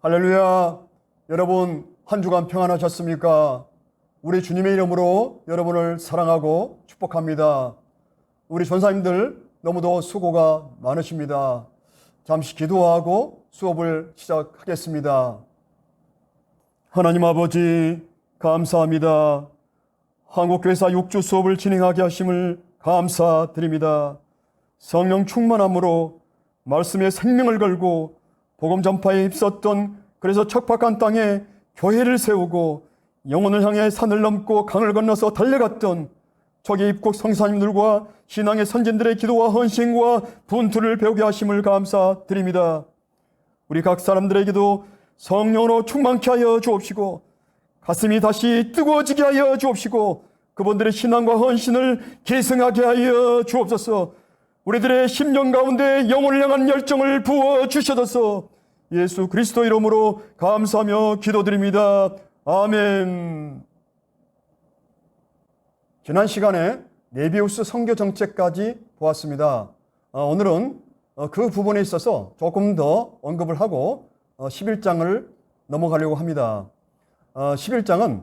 할렐루야. 여러분 한 주간 평안하셨습니까? 우리 주님의 이름으로 여러분을 사랑하고 축복합니다. 우리 전사님들 너무도 수고가 많으십니다. 잠시 기도하고 수업을 시작하겠습니다. 하나님 아버지 감사합니다. 한국교회사 6주 수업을 진행하게 하심을 감사드립니다. 성령 충만함으로 말씀의 생명을 걸고 복음 전파에 힘썼던, 그래서 척박한 땅에 교회를 세우고 영혼을 향해 산을 넘고 강을 건너서 달려갔던 초기 입국 성사님들과 신앙의 선진들의 기도와 헌신과 분투를 배우게 하심을 감사드립니다. 우리 각 사람들에게도 성령으로 충만케 하여 주옵시고 가슴이 다시 뜨거워지게 하여 주옵시고 그분들의 신앙과 헌신을 계승하게 하여 주옵소서. 우리들의 심령 가운데 영혼을 향한 열정을 부어 주셔서 예수 그리스도 이름으로 감사하며 기도드립니다. 아멘. 지난 시간에 네비우스 선교 정책까지 보았습니다. 오늘은 그 부분에 있어서 조금 더 언급을 하고 11장을 넘어가려고 합니다. 11장은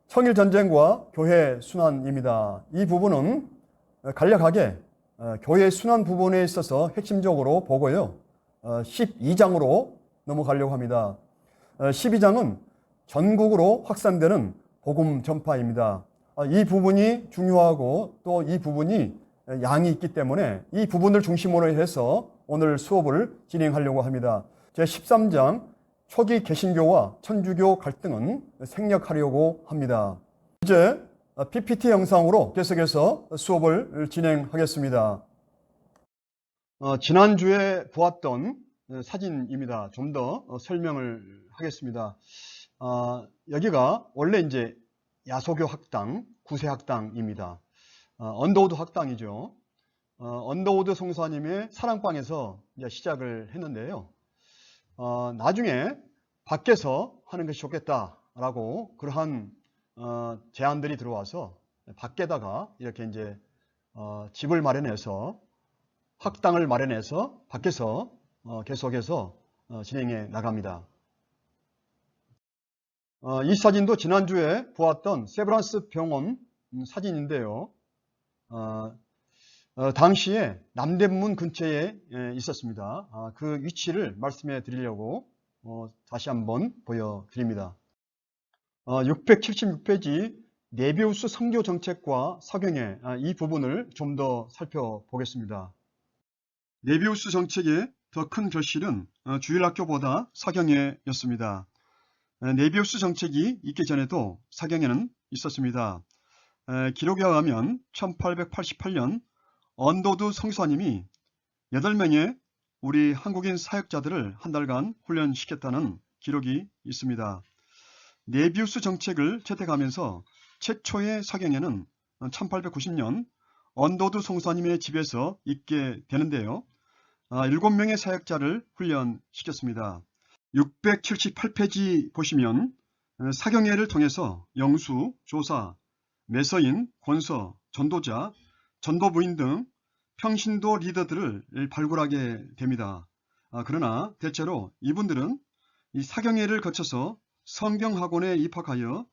청일전쟁과 교회 순환입니다. 이 부분은 간략하게 교회 순환 부분에 있어서 핵심적으로 보고요. 12장으로 넘어가려고 합니다. 12장은 전국으로 확산되는 복음 전파입니다. 이 부분이 중요하고 또 이 부분이 양이 있기 때문에 이 부분을 중심으로 해서 오늘 수업을 진행하려고 합니다. 제13장 초기 개신교와 천주교 갈등은 생략하려고 합니다. 이제 PPT 영상으로 계속해서 수업을 진행하겠습니다. 지난주에 보았던 사진입니다. 좀 더 설명을 하겠습니다. 여기가 원래 이제 야소교 학당, 구세 학당입니다. 언더우드 학당이죠. 언더우드 송사님의 사랑방에서 이제 시작을 했는데요. 나중에 밖에서 하는 것이 좋겠다라고 그러한 제안들이 들어와서 밖에다가 이렇게 이제 집을 마련해서 학당을 마련해서 밖에서 계속해서 진행해 나갑니다. 이 사진도 지난주에 보았던 세브란스 병원 사진인데요. 당시에 남대문 근처에 있었습니다. 그 위치를 말씀해 드리려고 다시 한번 보여드립니다. 676페이지 네비우스 선교 정책과 사경회, 이 부분을 좀 더 살펴보겠습니다. 네비우스 정책의 더 큰 결실은 주일학교보다 사경회였습니다. 네비우스 정책이 있기 전에도 사경회는 있었습니다. 기록에 의하면 1888년 언더우드 성사님이 8명의 우리 한국인 사역자들을 한 달간 훈련시켰다는 기록이 있습니다. 네비우스 정책을 채택하면서 최초의 사경회는 1890년 언더우드 성사님의 집에서 있게 되는데요. 7명의 사역자를 훈련시켰습니다. 678페이지 보시면 사경회를 통해서 영수, 조사, 매서인, 권서, 전도자, 전도부인 등 평신도 리더들을 발굴하게 됩니다. 그러나 대체로 이분들은 이 사경회를 거쳐서 성경학원에 입학하여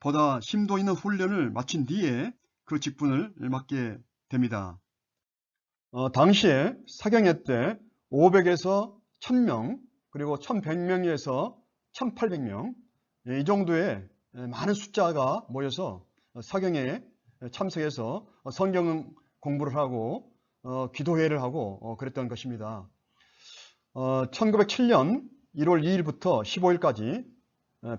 보다 심도 있는 훈련을 마친 뒤에 그 직분을 맡게 됩니다. 당시에 사경회 때 500에서 1000명, 그리고 1100명에서 1800명, 이 정도의 많은 숫자가 모여서 사경회에 참석해서 성경 공부를 하고 기도회를 하고 그랬던 것입니다. 1907년 1월 2일부터 15일까지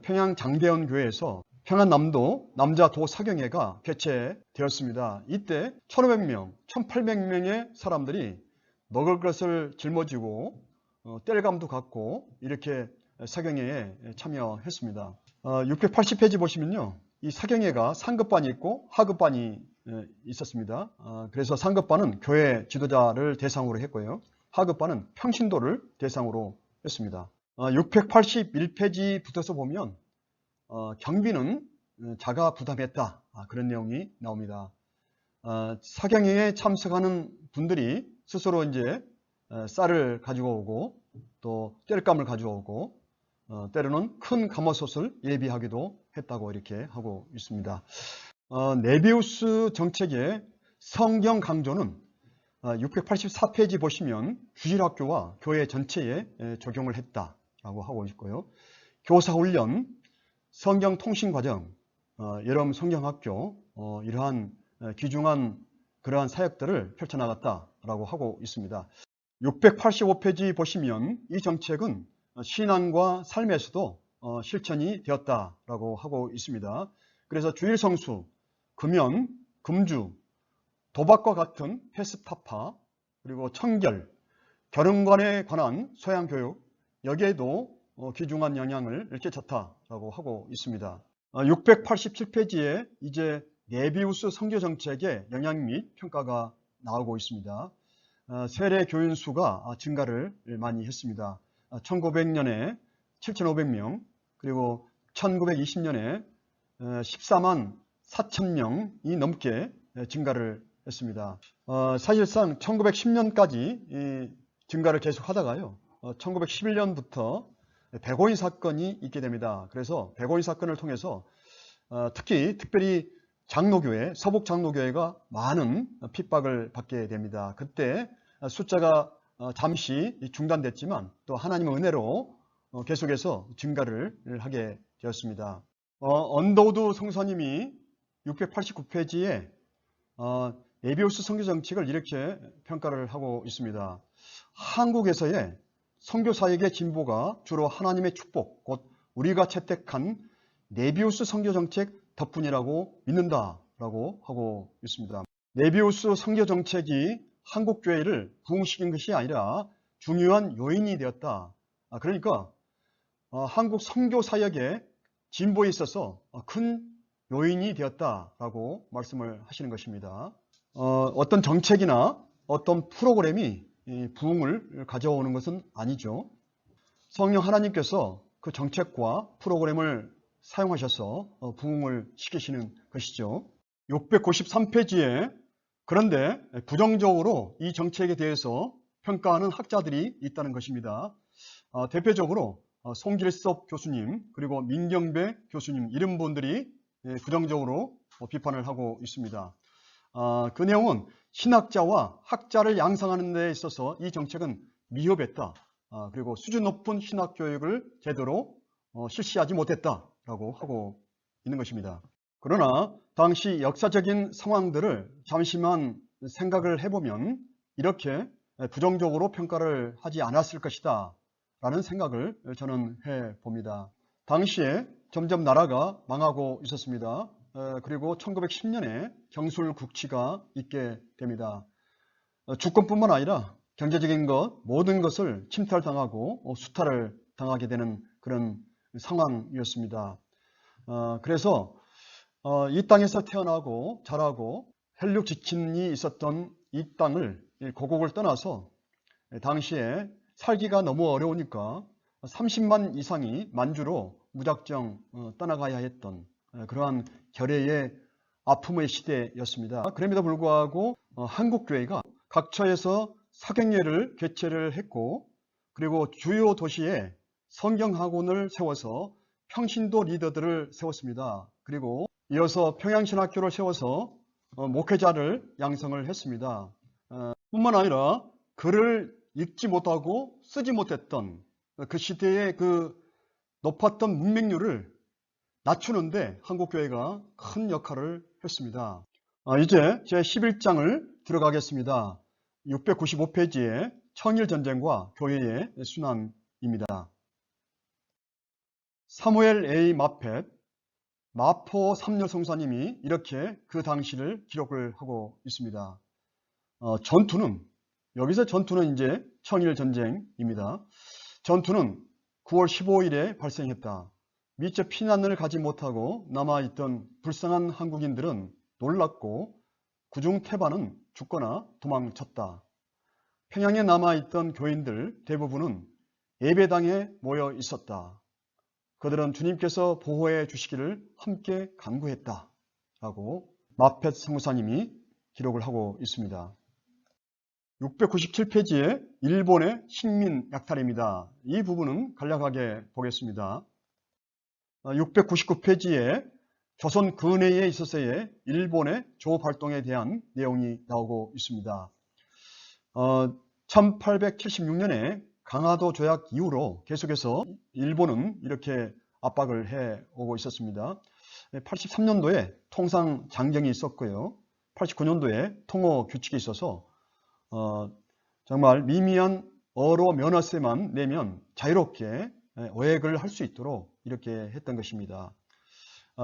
평양 장대원 교회에서 평안남도 남자 도사경회가 개최되었습니다. 이때 1500명, 1800명의 사람들이 먹을 것을 짊어지고 땔감도 갖고 이렇게 사경회에 참여했습니다. 680페이지 보시면요. 이 사경회가 상급반이 있고 하급반이 있었습니다. 그래서 상급반은 교회 지도자를 대상으로 했고요. 하급반은 평신도를 대상으로 했습니다. 681페이지 붙어서 보면 경비는 자가 부담했다, 그런 내용이 나옵니다. 사경회에 참석하는 분들이 스스로 이제 쌀을 가지고 오고 또 땔감을 가지고 오고 때로는 큰 가마솥을 예비하기도 했다고 이렇게 하고 있습니다. 네비우스 정책의 성경 강조는 684페이지 보시면 주일학교와 교회 전체에 적용을 했다라고 하고 있고요. 교사훈련, 성경통신과정, 여름 성경학교 이러한 귀중한 그러한 사역들을 펼쳐나갔다라고 하고 있습니다. 685페이지 보시면 이 정책은 신앙과 삶에서도 실천이 되었다라고 하고 있습니다. 그래서 주일 성수, 금연, 금주, 도박과 같은 패스타파, 그리고 청결, 결혼관에 관한 소양교육, 여기에도 귀중한 영향을 끼쳤다라고 하고 있습니다. 687페이지에 이제 네비우스 선교정책의 영향 및 평가가 나오고 있습니다. 세례 교인 수가 증가를 많이 했습니다. 1900년에 7,500명, 그리고 1920년에 14만 4천명이 넘게 증가를 했습니다. 사실상 1910년까지 증가를 계속하다가요. 1911년부터 백오인 사건이 있게 됩니다. 그래서 백오인 사건을 통해서 특별히 장로교회, 서북 장로교회가 많은 핍박을 받게 됩니다. 그때 숫자가 잠시 중단됐지만 또 하나님의 은혜로 계속해서 증가를 하게 되었습니다. 언더우드 성사님이 689페이지에 네비우스 선교 정책을 이렇게 평가를 하고 있습니다. 한국에서의 선교사역의 진보가 주로 하나님의 축복, 곧 우리가 채택한 네비우스 선교 정책 덕분이라고 믿는다라고 하고 있습니다. 네비우스 선교 정책이 한국 교회를 부흥시킨 것이 아니라 중요한 요인이 되었다. 그러니까 한국 선교 사역의 진보에 있어서 큰 요인이 되었다라고 말씀을 하시는 것입니다. 어떤 정책이나 어떤 프로그램이 부흥을 가져오는 것은 아니죠. 성령 하나님께서 그 정책과 프로그램을 사용하셔서 부흥을 시키시는 것이죠. 693페이지에 그런데 부정적으로 이 정책에 대해서 평가하는 학자들이 있다는 것입니다. 대표적으로 송길섭 교수님, 그리고 민경배 교수님 이런 분들이 부정적으로 비판을 하고 있습니다. 그 내용은 신학자와 학자를 양성하는 데 있어서 이 정책은 미흡했다. 그리고 수준 높은 신학교육을 제대로 실시하지 못했다라고 하고 있는 것입니다. 그러나 당시 역사적인 상황들을 잠시만 생각을 해보면 이렇게 부정적으로 평가를 하지 않았을 것이다 라는 생각을 저는 해봅니다. 당시에 점점 나라가 망하고 있었습니다. 그리고 1910년에 경술국치가 있게 됩니다. 주권뿐만 아니라 경제적인 것, 모든 것을 침탈당하고 수탈을 당하게 되는 그런 상황이었습니다. 그래서 이 땅에서 태어나고 자라고 혈육 지친이 있었던 이 땅을, 고국을 떠나서 당시에 살기가 너무 어려우니까 30만 이상이 만주로 무작정 떠나가야 했던 그러한 결의의 아픔의 시대였습니다. 그럼에도 불구하고 한국교회가 각처에서 사경예를 개최를 했고, 그리고 주요 도시에 성경학원을 세워서 평신도 리더들을 세웠습니다. 그리고 이어서 평양신학교를 세워서 목회자를 양성을 했습니다. 뿐만 아니라 글을 읽지 못하고 쓰지 못했던 그 시대의 그 높았던 문맹률을 낮추는데 한국교회가 큰 역할을 했습니다. 이제 제 11장을 들어가겠습니다. 695페이지에 청일전쟁과 교회의 순환입니다. 사무엘 A. 마펫, 마포 삼열 성사님이 이렇게 그 당시를 기록을 하고 있습니다. 전투는, 여기서 전투는 이제 청일전쟁입니다. 전투는 9월 15일에 발생했다. 미처 피난을 가지 못하고 남아있던 불쌍한 한국인들은 놀랐고 그중 태반은 죽거나 도망쳤다. 평양에 남아있던 교인들 대부분은 예배당에 모여 있었다. 그들은 주님께서 보호해 주시기를 함께 간구했다. 라고 마펫 성사님이 기록을 하고 있습니다. 697페이지에 일본의 식민 약탈입니다. 이 부분은 간략하게 보겠습니다. 699페이지에 조선 근해에 있어서의 일본의 조업 활동에 대한 내용이 나오고 있습니다. 1876년에 강화도 조약 이후로 계속해서 일본은 이렇게 압박을 해오고 있었습니다. 83년도에 통상 장경이 있었고요. 89년도에 통호 규칙이 있어서 정말 미미한 어로 면허세만 내면 자유롭게 어획을 할 수 있도록 이렇게 했던 것입니다.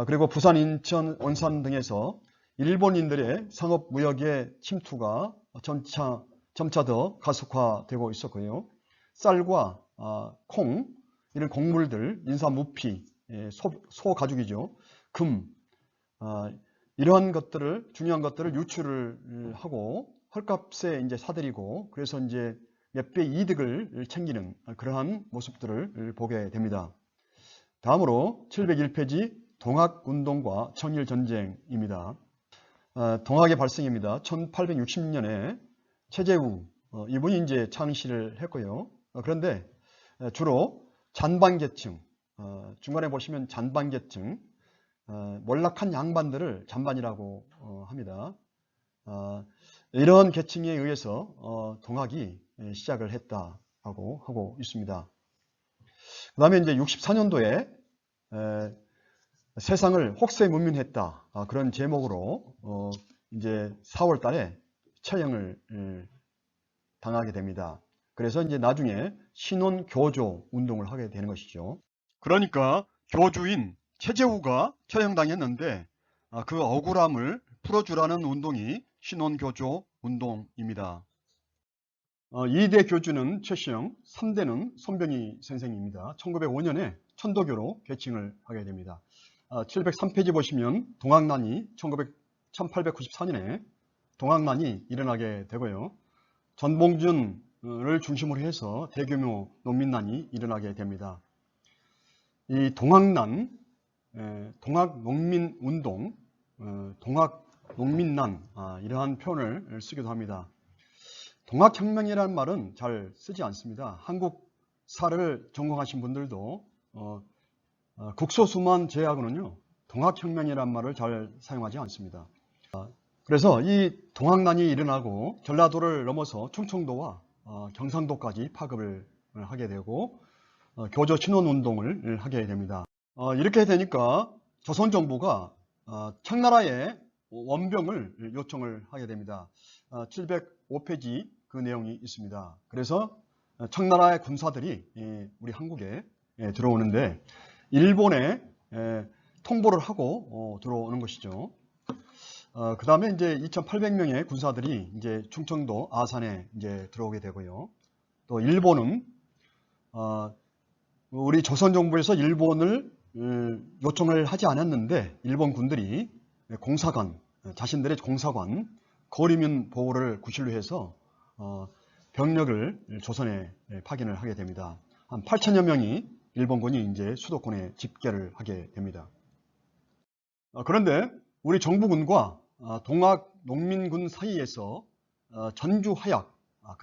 그리고 부산, 인천, 원산 등에서 일본인들의 상업 무역의 침투가 점차 더 가속화되고 있었고요. 쌀과 콩 이런 곡물들, 인삼무피, 소가죽이죠. 금 이러한 것들을 중요한 것들을 유출을 하고 헐값에 이제 사들이고 그래서 이제 몇 배 이득을 챙기는 그러한 모습들을 보게 됩니다. 다음으로 701페이지 동학운동과 청일전쟁입니다. 동학의 발생입니다. 1860년에 최재우 이분이 이제 창시를 했고요. 그런데 주로 잔반계층, 중간에 보시면 잔반계층, 몰락한 양반들을 잔반이라고 합니다. 이런 계층에 의해서 동학이 시작을 했다고 하고 있습니다. 그 다음에 이제 64년도에 세상을 혹세문민했다 그런 제목으로 이제 4월 달에 처형을 당하게 됩니다. 그래서 이제 나중에 신원교조 운동을 하게 되는 것이죠. 그러니까 교주인 최재우가 처형당했는데 그 억울함을 풀어주라는 운동이 신원교조 운동입니다. 2대 교주는 최시영, 3대는 손병희 선생입니다. 1905년에 천도교로 개칭을 하게 됩니다. 703페이지 보시면 동학난이 1894년에 동학난이 일어나게 되고요. 전봉준을 중심으로 해서 대규모 농민난이 일어나게 됩니다. 이 동학난, 동학농민운동, 동학농민난 이러한 표현을 쓰기도 합니다. 동학혁명이라는 말은 잘 쓰지 않습니다. 한국사를 전공하신 분들도 극소수만 제외하고는요 동학혁명이라는 말을 잘 사용하지 않습니다. 그래서 이 동학난이 일어나고 전라도를 넘어서 충청도와 경상도까지 파급을 하게 되고 교조 신원운동을 하게 됩니다. 이렇게 되니까 조선정부가 청나라에 원병을 요청을 하게 됩니다. 705페이지 그 내용이 있습니다. 그래서 청나라의 군사들이 우리 한국에 들어오는데 일본에 통보를 하고 들어오는 것이죠. 그 다음에 이제 2,800명의 군사들이 이제 충청도 아산에 이제 들어오게 되고요. 또 일본은 우리 조선 정부에서 일본을 요청을 하지 않았는데 일본 군들이 공사관, 자신들의 공사관 거리면 보호를 구실로 해서 병력을 조선에 파견을 하게 됩니다. 한 8,000여 명이 일본군이 이제 수도권에 집결을 하게 됩니다. 그런데 우리 정부군과 동학농민군 사이에서 전주하약,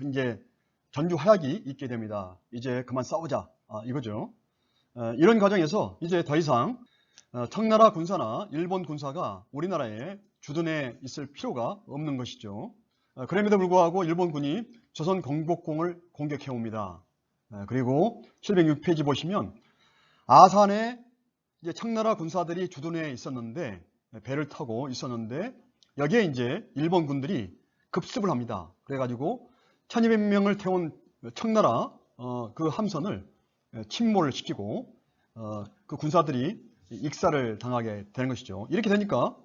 이제 전주하약이 있게 됩니다. 이제 그만 싸우자 이거죠. 이런 과정에서 이제 더 이상 청나라 군사나 일본 군사가 우리나라에 주둔해 있을 필요가 없는 것이죠. 그럼에도 불구하고 일본군이 조선 경복궁을 공격해 옵니다. 그리고 706페이지 보시면 아산에 이제 청나라 군사들이 주둔해 있었는데 배를 타고 있었는데 여기에 이제 일본 군들이 급습을 합니다. 그래가지고 1200명을 태운 청나라 그 함선을 침몰을 시키고 그 군사들이 익사를 당하게 되는 것이죠. 이렇게 되니까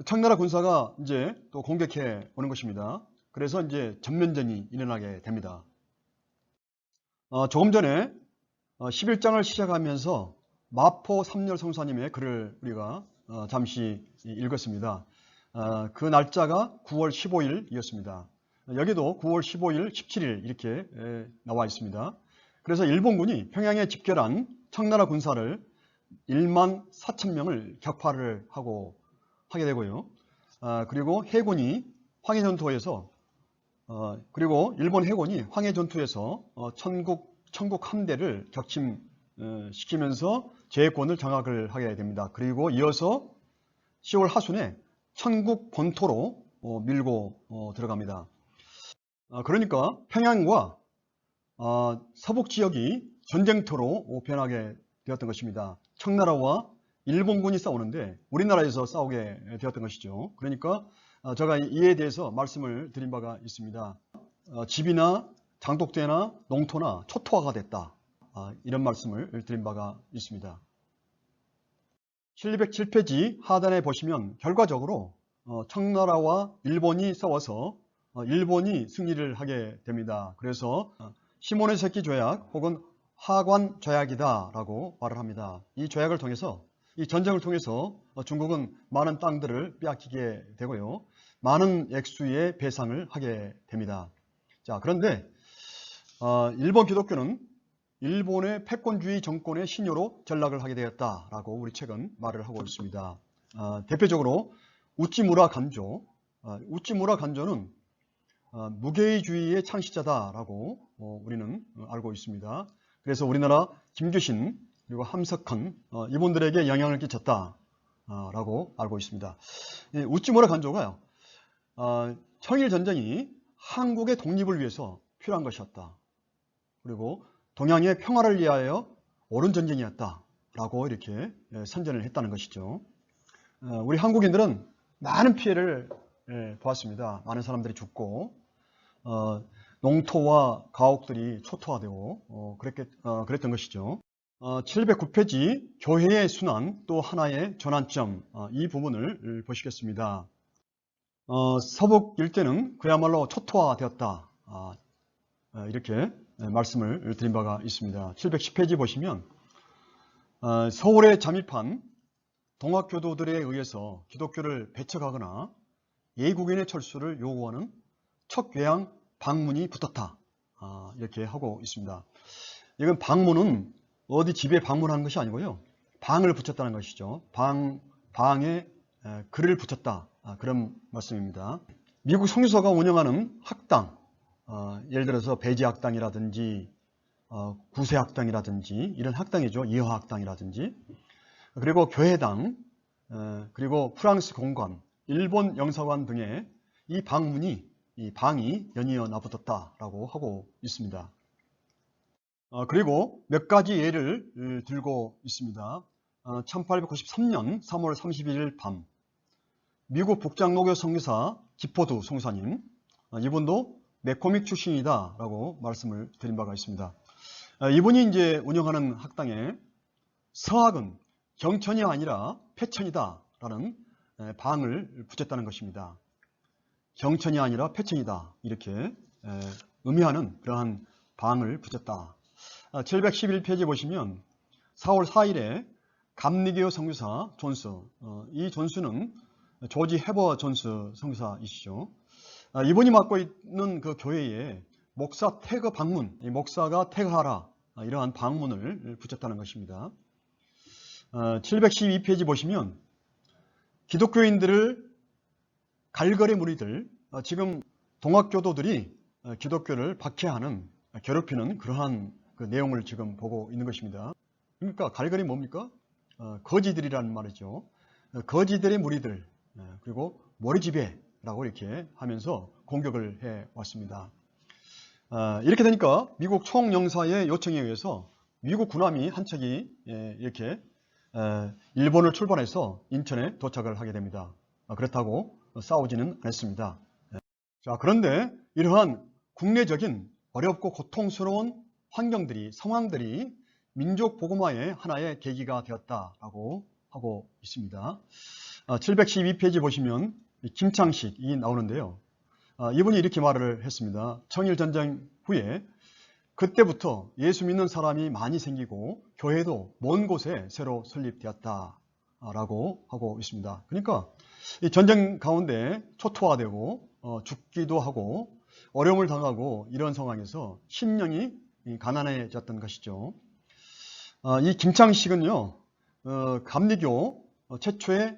청나라 군사가 이제 또 공격해 오는 것입니다. 그래서 이제 전면전이 일어나게 됩니다. 조금 전에 11장을 시작하면서 마포 삼열 성사님의 글을 우리가 잠시 읽었습니다. 그 날짜가 9월 15일이었습니다. 여기도 9월 15일, 17일 이렇게 나와 있습니다. 그래서 일본군이 평양에 집결한 청나라 군사를 1만 4천 명을 격파를 하게 되고요. 그리고 해군이 황해전투에서 그리고 일본 해군이 황해 전투에서 천국 함대를 격침시키면서 제해권을 장악을 하게 됩니다. 그리고 이어서 10월 하순에 천국 본토로 밀고 들어갑니다. 그러니까 평양과 서북 지역이 전쟁터로 변하게 되었던 것입니다. 청나라와 일본군이 싸우는데 우리나라에서 싸우게 되었던 것이죠. 그러니까 제가 이에 대해서 말씀을 드린 바가 있습니다. 집이나 장독대나 농토나 초토화가 됐다. 이런 말씀을 드린 바가 있습니다. 707페이지 하단에 보시면 결과적으로 청나라와 일본이 싸워서 일본이 승리를 하게 됩니다. 그래서 시모노세키 조약 혹은 하관 조약이다 라고 말을 합니다. 이 조약을 통해서 이 전쟁을 통해서 중국은 많은 땅들을 빼앗기게 되고요. 많은 액수의 배상을 하게 됩니다. 자, 그런데 일본 기독교는 일본의 패권주의 정권의 신료로 전락을 하게 되었다라고 우리 책은 말을 하고 있습니다. 대표적으로 우찌무라 간조, 우찌무라 간조는 무게이주의의 창시자다라고 우리는 알고 있습니다. 그래서 우리나라 김규신 그리고 함석헌 이분들에게 영향을 끼쳤다라고 알고 있습니다. 우찌무라 간조가요. 청일전쟁이 한국의 독립을 위해서 필요한 것이었다. 그리고 동양의 평화를 위하여 옳은 전쟁이었다라고 이렇게 선전을 했다는 것이죠. 우리 한국인들은 많은 피해를 보았습니다. 많은 사람들이 죽고 농토와 가옥들이 초토화되고 그랬던 것이죠. 709페이지 교회의 순환 또 하나의 전환점 이 부분을 보시겠습니다. 서북 일대는 그야말로 초토화되었다. 이렇게 말씀을 드린 바가 있습니다. 710페이지 보시면 서울에 잠입한 동학교도들에 의해서 기독교를 배척하거나 예국인의 철수를 요구하는 척궤양 방문이 붙었다. 이렇게 하고 있습니다. 이건 방문은 어디 집에 방문한 것이 아니고요. 방을 붙였다는 것이죠. 방에 글을 붙였다. 그런 말씀입니다. 미국 성교사가 운영하는 학당, 예를 들어서 배지학당이라든지 구세학당이라든지 이런 학당이죠. 이화학당이라든지 그리고 교회당 그리고 프랑스 공관, 일본 영사관 등의 이 방이 연이어 나붙었다라고 하고 있습니다. 그리고 몇 가지 예를 들고 있습니다. 1893년 3월 31일 밤 미국 북장로교 선교사 기포두 선교사님 이분도 매코믹 출신이다 라고 말씀을 드린 바가 있습니다. 이분이 이제 운영하는 학당에 서학은 경천이 아니라 패천이다 라는 방을 붙였다는 것입니다. 경천이 아니라 패천이다 이렇게 의미하는 그러한 방을 붙였다. 711페이지 보시면 4월 4일에 감리교 선교사 존스, 이 존스는 조지 헤버 존스 선교사이시죠. 이분이 맡고 있는 그 교회에 목사 태거 방문, 목사가 태거하라 이러한 방문을 붙였다는 것입니다. 712페이지 보시면 기독교인들을 갈거리 무리들, 지금 동학교도들이 기독교를 박해하는, 괴롭히는 그러한 그 내용을 지금 보고 있는 것입니다. 그러니까 갈거리 뭡니까? 거지들이라는 말이죠. 거지들의 무리들, 그리고 머리지배라고 이렇게 하면서 공격을 해왔습니다. 이렇게 되니까 미국 총영사의 요청에 의해서 미국 군함이 한 척이 이렇게 일본을 출발해서 인천에 도착을 하게 됩니다. 그렇다고 싸우지는 않았습니다. 자, 그런데 이러한 국내적인 어렵고 고통스러운 상황들이 민족 복음화의 하나의 계기가 되었다라고 하고 있습니다. 712페이지 보시면 김창식이 나오는데요. 이분이 이렇게 말을 했습니다. 청일전쟁 후에 그때부터 예수 믿는 사람이 많이 생기고 교회도 먼 곳에 새로 설립되었다라고 하고 있습니다. 그러니까 이 전쟁 가운데 초토화되고 죽기도 하고 어려움을 당하고 이런 상황에서 심령이 가난해졌던 것이죠. 이 김창식은요, 감리교 최초의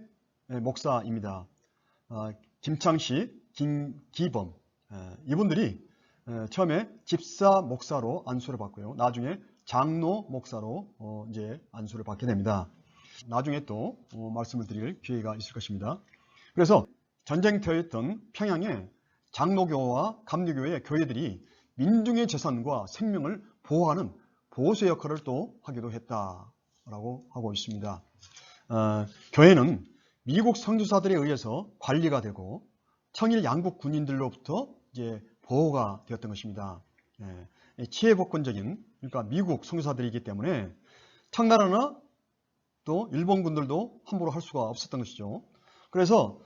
목사입니다. 김창식, 김기범 이분들이 처음에 집사 목사로 안수를 받고요. 나중에 장로 목사로 이제 안수를 받게 됩니다. 나중에 또 말씀을 드릴 기회가 있을 것입니다. 그래서 전쟁터였던 평양에 장로교와 감리교의 교회들이 민중의 재산과 생명을 보호하는 보호소 역할을 또 하기도 했다라고 하고 있습니다. 교회는 미국 선교사들에 의해서 관리가 되고 청일 양국 군인들로부터 이제 보호가 되었던 것입니다. 치해복권적인, 그러니까 미국 선교사들이기 때문에 청나라나 또 일본군들도 함부로 할 수가 없었던 것이죠. 그래서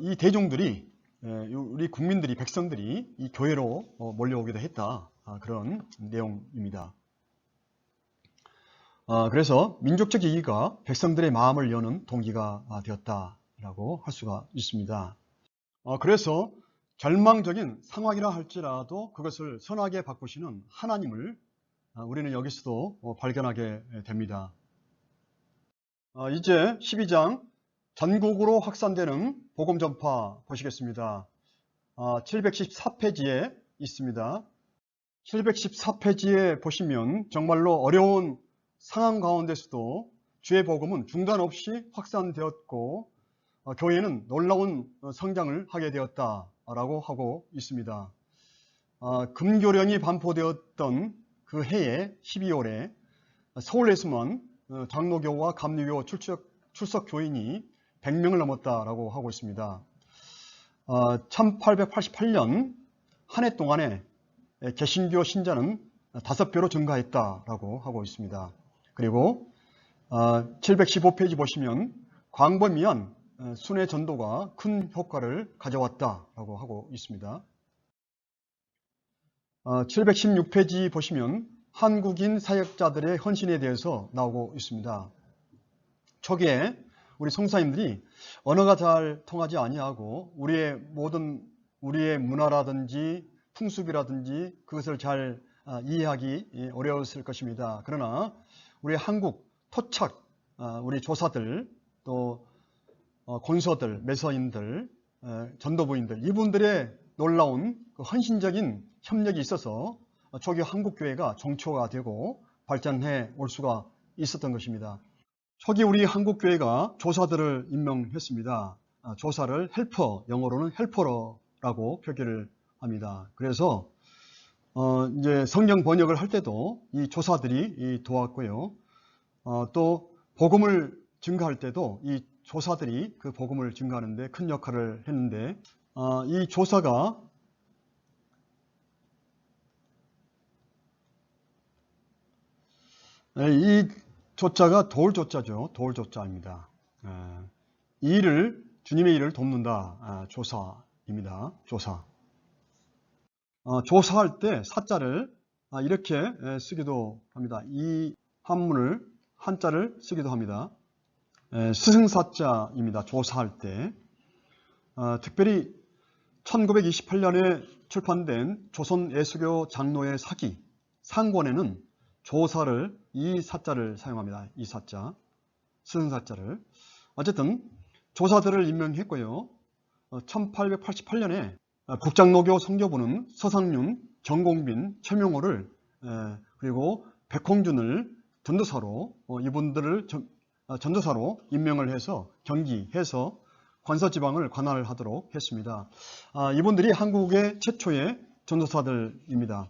이 대종들이, 우리 국민들이, 백성들이 이 교회로 몰려오기도 했다, 그런 내용입니다. 그래서 민족적 이익과 백성들의 마음을 여는 동기가 되었다라고 할 수가 있습니다. 그래서 절망적인 상황이라 할지라도 그것을 선하게 바꾸시는 하나님을 우리는 여기서도 발견하게 됩니다. 이제 12장 전국으로 확산되는 복음 전파 보시겠습니다. 714페이지에 있습니다. 714페이지에 보시면 정말로 어려운 상황 가운데서도 주의 복음은 중단 없이 확산되었고 교회는 놀라운 성장을 하게 되었다라고 하고 있습니다. 금교령이 반포되었던 그 해에 12월에 서울에서만 장로교와 감리교 출석 교인이 100명을 넘었다라고 하고 있습니다. 1888년 한 해 동안에 개신교 신자는 5배로 증가했다라고 하고 있습니다. 그리고 715페이지 보시면 광범위한 순회 전도가 큰 효과를 가져왔다라고 하고 있습니다. 716페이지 보시면 한국인 사역자들의 헌신에 대해서 나오고 있습니다. 초기에 우리 성사님들이 언어가 잘 통하지 아니하고 우리의 문화라든지 풍습이라든지 그것을 잘 이해하기 어려웠을 것입니다. 그러나 우리 한국 토착, 우리 조사들, 또 권서들, 매서인들, 전도부인들, 이분들의 놀라운 헌신적인 협력이 있어서 초기 한국교회가 정초가 되고 발전해 올 수가 있었던 것입니다. 초기 우리 한국교회가 조사들을 임명했습니다. 조사를 헬퍼, 영어로는 헬퍼라고 표기를 합니다. 그래서 이제 성경 번역을 할 때도 이 조사들이 도왔고요. 또 복음을 증가할 때도 이 조사들이 그 복음을 증가하는 데 큰 역할을 했는데 이 조사가 이 조자가 돌조자죠. 돌조자입니다. 주님의 일을 돕는다. 조사입니다. 조사. 조사할 때 사자를 이렇게 쓰기도 합니다. 이 한문을 한자를 쓰기도 합니다. 스승사자입니다. 조사할 때. 특별히 1928년에 출판된 조선예수교 장로의 사기 상권에는 조사를 이 사자를 사용합니다. 이 사자, 스승사자를. 어쨌든 조사들을 임명했고요. 1888년에 국장로교 선교부는 서상윤, 정공빈, 최명호를 그리고 백홍준을 전도사로 이분들을 전도사로 임명을 해서 경기해서 관서지방을 관할을 하도록 했습니다. 이분들이 한국의 최초의 전도사들입니다.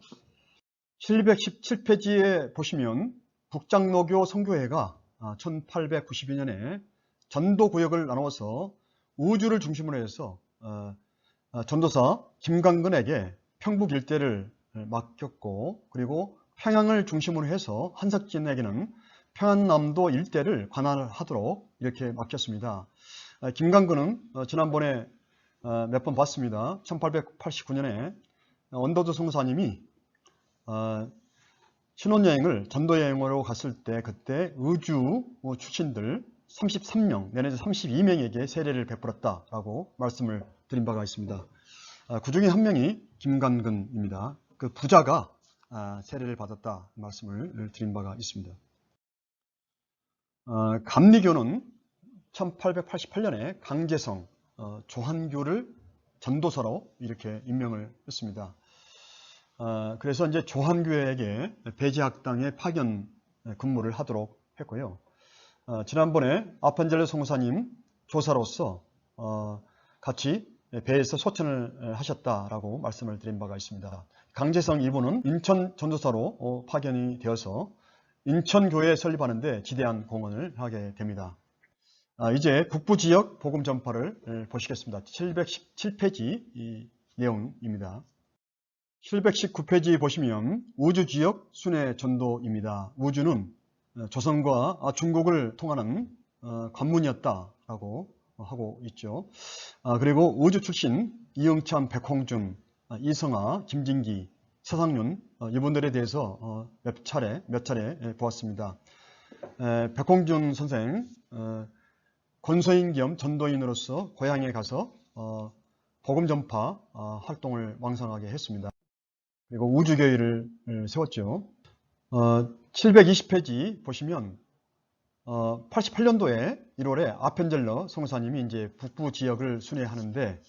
717페이지에 보시면 국장로교 선교회가 1892년에 전도구역을 나누어서 우주를 중심으로 해서 전도사 김강근에게 평북 일대를 맡겼고 그리고 평양을 중심으로 해서 한석진에게는 평안남도 일대를 관할하도록 이렇게 맡겼습니다. 김강근은 지난번에 몇 번 봤습니다. 1889년에 원더드 성사님이 신혼여행을 전도여행으로 갔을 때 그때 의주 출신들 33명 내내지 32명에게 세례를 베풀었다라고 말씀을 드린 바가 있습니다. 그 중에 한 명이 김강근입니다. 그 부자가 세례를 받았다 말씀을 드린 바가 있습니다. 감리교는 1888년에 강제성 조한교를 전도사로 이렇게 임명을 했습니다. 그래서 이제 조한교회에게 배제학당에 파견 근무를 하도록 했고요. 지난번에 아펜젤러 송사님 조사로서 같이 배에서 소천을 하셨다라고 말씀을 드린 바가 있습니다. 강재성 이분은 인천 전도사로 파견이 되어서 인천교회 설립하는데 지대한 공헌을 하게 됩니다. 이제 북부지역 복음 전파를 보시겠습니다. 717페이지 이 내용입니다. 719페이지 보시면 우주지역 순회 전도입니다. 우주는 조선과 중국을 통하는 관문이었다라고 하고 있죠. 그리고 우주 출신 이응참, 백홍준, 이성아, 김진기, 서상윤 이분들에 대해서 몇 차례 보았습니다. 백홍준 선생 권서인 겸 전도인으로서 고향에 가서 복음 전파 활동을 왕성하게 했습니다. 그리고 우주교회를 세웠죠. 720페이지 보시면 88년도에 1월에 아펜젤러 송사님이 이제 북부 지역을 순회하는데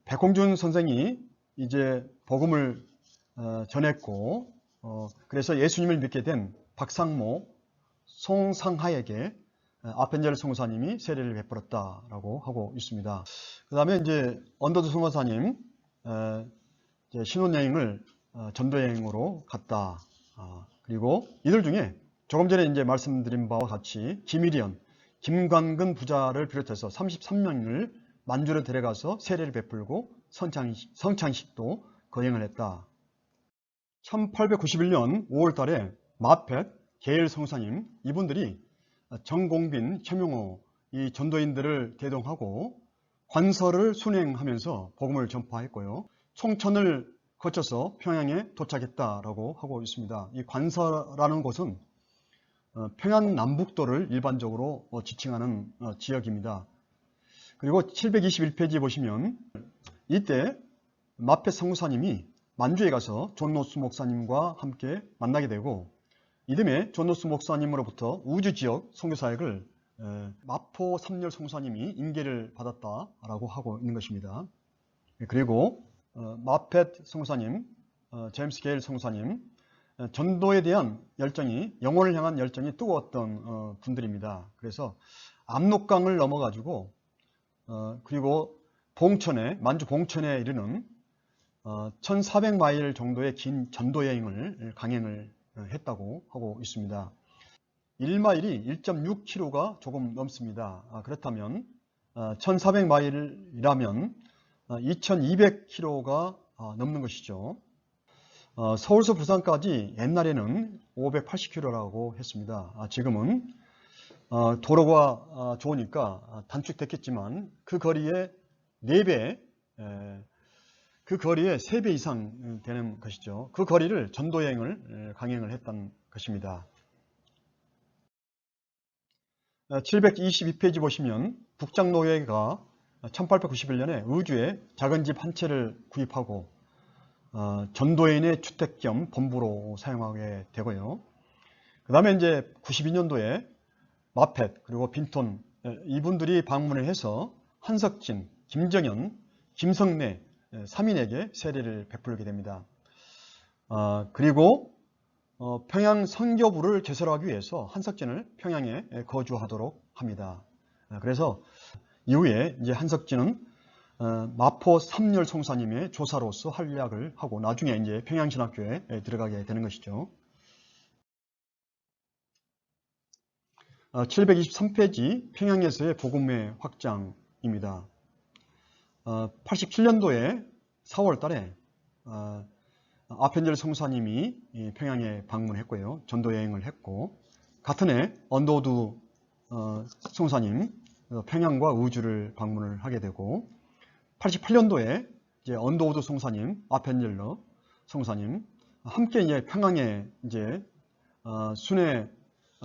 백홍준 선생이 이제 복음을 전했고 그래서 예수님을 믿게 된 박상모, 송상하에게 아펜젤러 송사님이 세례를 베풀었다라고 하고 있습니다. 그 다음에 이제 언더드 송사님 신혼여행을 전도여행으로 갔다. 그리고 이들 중에 조금 전에 이제 말씀드린 바와 같이 김일현, 김관근 부자를 비롯해서 33명을 만주로 데려가서 세례를 베풀고 성찬식도 거행을 했다. 1891년 5월 달에 마펫, 게일 성사님 이분들이 정공빈, 최명호 이 전도인들을 대동하고 관서를 순행하면서 복음을 전파했고요. 총천을 거쳐서 평양에 도착했다라고 하고 있습니다. 이 관서라는 곳은 평양 남북도를 일반적으로 지칭하는 지역입니다. 그리고 721페이지 보시면 이때 마펫 성사님이 만주에 가서 존 노스 목사님과 함께 만나게 되고 이듬해 존 노스 목사님으로부터 우주지역 선교사역을 마포 삼열 성사님이 인계를 받았다라고 하고 있는 것입니다. 그리고 마펫 성사님, 제임스 게일 성사님 전도에 대한 열정이 영혼을 향한 열정이 뜨거웠던 분들입니다. 그래서 압록강을 넘어가지고 그리고 봉천에 만주 봉천에 이르는 1400마일 정도의 긴 전도여행을 강행을 했다고 하고 있습니다. 1마일이 1.6km가 조금 넘습니다. 그렇다면 1400마일이라면 2200km가 넘는 것이죠. 서울서 부산까지 옛날에는 580km라고 했습니다. 지금은 도로가 좋으니까 단축됐겠지만 그 거리의 4배, 그 거리의 3배 이상 되는 것이죠. 그 거리를 전도여행을 강행을 했던 것입니다. 722페이지 보시면 북장노예가 1891년에 의주에 작은 집 한 채를 구입하고 전도인의 주택 겸 본부로 사용하게 되고요. 그 다음에 이제 92년도에 마펫 그리고 빈톤 이분들이 방문을 해서 한석진, 김정현, 김성래 3인에게 세례를 베풀게 됩니다. 그리고 평양 선교부를 개설하기 위해서 한석진을 평양에 거주하도록 합니다. 그래서 이후에 이제 한석진은 마포 삼열 송사님의 조사로서 활약을 하고 나중에 이제 평양신학교에 들어가게 되는 것이죠. 723페이지 평양에서의 복음의 확장입니다. 87년도에 4월 달에 아펜젤 송사님이 평양에 방문했고요. 전도여행을 했고 같은 해 언더우드 송사님 평양과 우주를 방문을 하게 되고 88년도에 이제 언더우드 송사님, 아펜젤러 송사님 함께 이제 평양에 이제 순회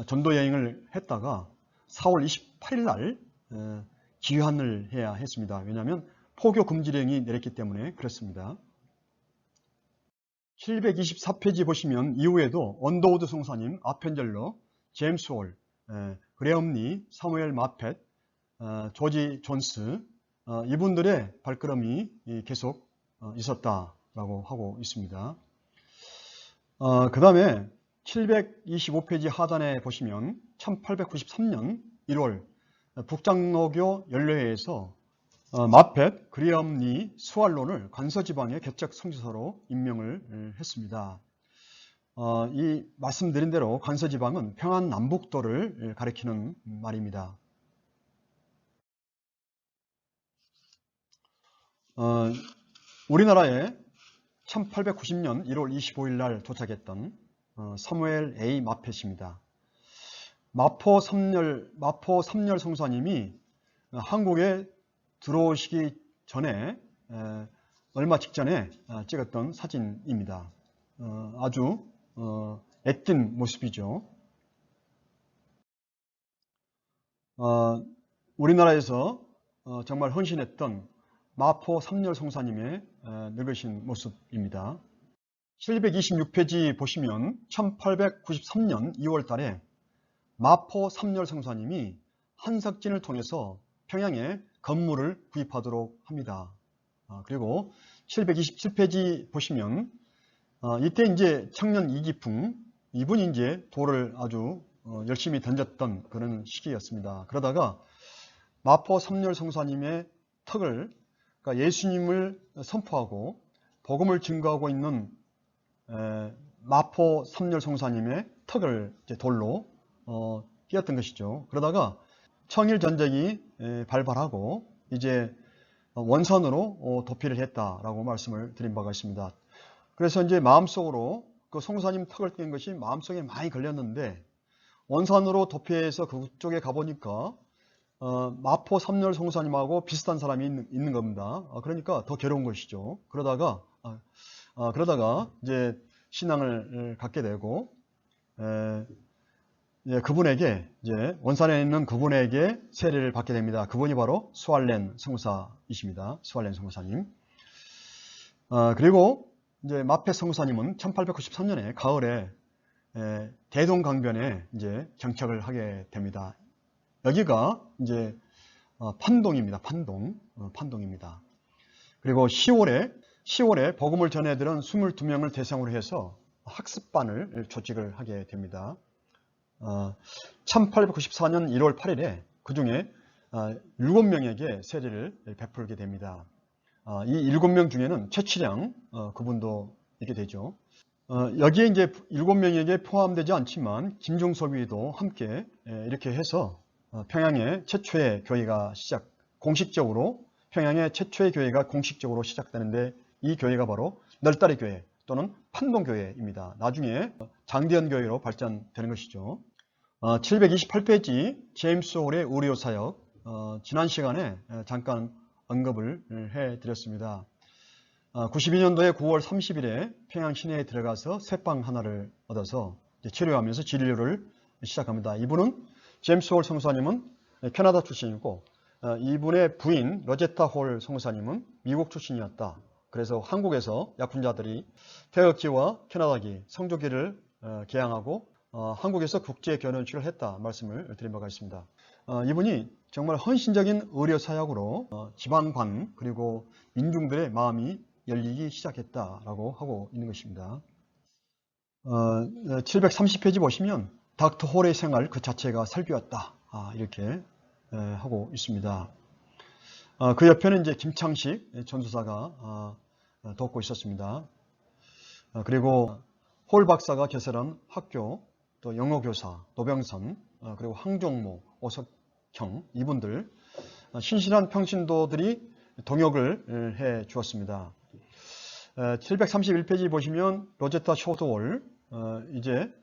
전도 여행을 했다가 4월 28일 날 귀환을 해야 했습니다. 왜냐하면 포교 금지령이 내렸기 때문에 그렇습니다. 724페이지 보시면 이후에도 언더우드 송사님, 아펜젤러, 제임스 홀, 그레엄리, 사무엘 마펫, 조지 존스, 이분들의 발걸음이 계속 있었다라고 하고 있습니다. 그 다음에 725페이지 하단에 보시면 1893년 1월 북장로교 연례회에서 마펫 그리엄니 스왈론을 간서지방의 개척 성지서로 임명을 했습니다. 이 말씀드린 대로 간서지방은 평안남북도를 가리키는 말입니다. 우리나라에 1890년 1월 25일 날 도착했던 사무엘 A. 마펫입니다. 마포 삼열 성사님이 한국에 들어오시기 전에 얼마 직전에 찍었던 사진입니다. 아주 애띤 모습이죠. 우리나라에서 정말 헌신했던 마포 삼열 성사님의 늙으신 모습입니다. 726페이지 보시면 1893년 2월 달에 마포 삼열 성사님이 한석진을 통해서 평양에 건물을 구입하도록 합니다. 그리고 727페이지 보시면 이때 이제 청년 이기풍 이분이 이제 돌을 아주 열심히 던졌던 그런 시기였습니다. 그러다가 마포 삼열 성사님의 턱을, 그러니까 예수님을 선포하고 복음을 증거하고 있는 마포 삼열 성사님의 턱을 이제 돌로 끼었던 것이죠. 그러다가 청일전쟁이 발발하고 이제 원산으로 도피를 했다라고 말씀을 드린 바가 있습니다. 그래서 이제 마음속으로 그 성사님 턱을 낀 것이 마음속에 많이 걸렸는데 원산으로 도피해서 그쪽에 가보니까 마포 삼열 성사님하고 비슷한 사람이 있는 겁니다. 그러니까 더 괴로운 것이죠. 그러다가 이제 신앙을 갖게 되고 그분에게 이제 원산에 있는 그분에게 세례를 받게 됩니다. 그분이 바로 스왈렌 성사이십니다. 스왈렌 성사님. 그리고 이제 마펫 성사님은 1893년에 가을에 대동강변에 이제 정착을 하게 됩니다. 여기가 이제 판동입니다. 판동입니다. 그리고 10월에 복음을 전해들은 22명을 대상으로 해서 학습반을 조직을 하게 됩니다. 1894년 1월 8일에 그 중에 7명에게 세례를 베풀게 됩니다. 이 7명 중에는 최치량 그분도 있게 되죠. 여기에 이제 7명에게 포함되지 않지만 김종섭이도 함께 이렇게 해서 평양의 최초의 교회가 공식적으로 시작되는데 이 교회가 바로 널다리 교회 또는 판동교회입니다. 나중에 장대현 교회로 발전되는 것이죠. 728페이지 제임스 홀의 의료 사역, 지난 시간에 잠깐 언급을 해드렸습니다. 92년도에 9월 30일에 평양 시내에 들어가서 쇠빵 하나를 얻어서 치료하면서 진료를 시작합니다. 이분은 제임스 홀 성사님은 캐나다 출신이고 이분의 부인 로제타 홀 성사님은 미국 출신이었다. 그래서 한국에서 약혼자들이 태극기와 캐나다기, 성조기를 개양하고 한국에서 국제 결혼식을 했다 말씀을 드린 바가 있습니다. 이분이 정말 헌신적인 의료 사역으로 지방관 그리고 민중들의 마음이 열리기 시작했다라고 하고 있는 것입니다. 730페이지 보시면 닥터 홀의 생활 그 자체가 설교였다 이렇게 하고 있습니다. 그 옆에는 이제 김창식 전도사가 돕고 있었습니다. 그리고 홀 박사가 개설한 학교, 또 영어교사, 노병선, 그리고 항종모, 오석형 이분들 신실한 평신도들이 동역을 해 주었습니다. 731페이지 보시면 로제타 쇼드월 이제